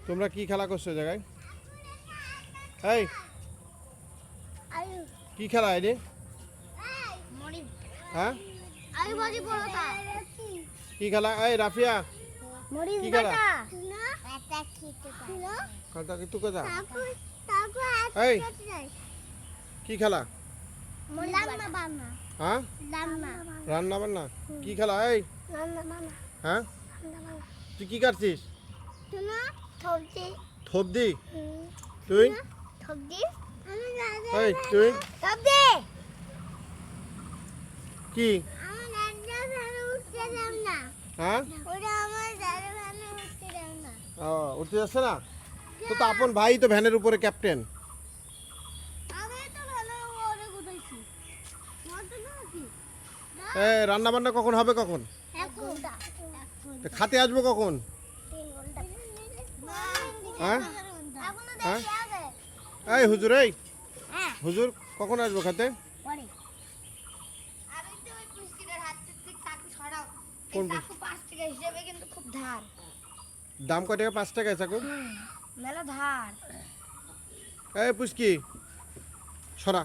তোমরা কি খেলা করছো জায়গায়? এই কি খেলা এই রে? হ্যাঁ কি খেলা? এই রাফিয়া কি খেলা? কথা কিন্তু কথা। এই কি খেলা? হ্যাঁ রান্না বান্না কি খেলা? এই হ্যাঁ তুই কি কাটছিস? থবদি তুই? এই তুই কি? হ্যাঁ ও উঠতে যাচ্ছে না তো? তো আপন ভাই তো ভ্যানের উপরে ক্যাপ্টেন। রান্না বান্না কখন হবে? কখন খাতে আসবো? কখন? হ্যাঁ হ্যাঁ এই হুজুর, এই হুজুর কখন আসবো খাতে? কোন দাম কয় টাকা? 5 টাকা চাকু। মেলা ধার। এই পুচকি সরা।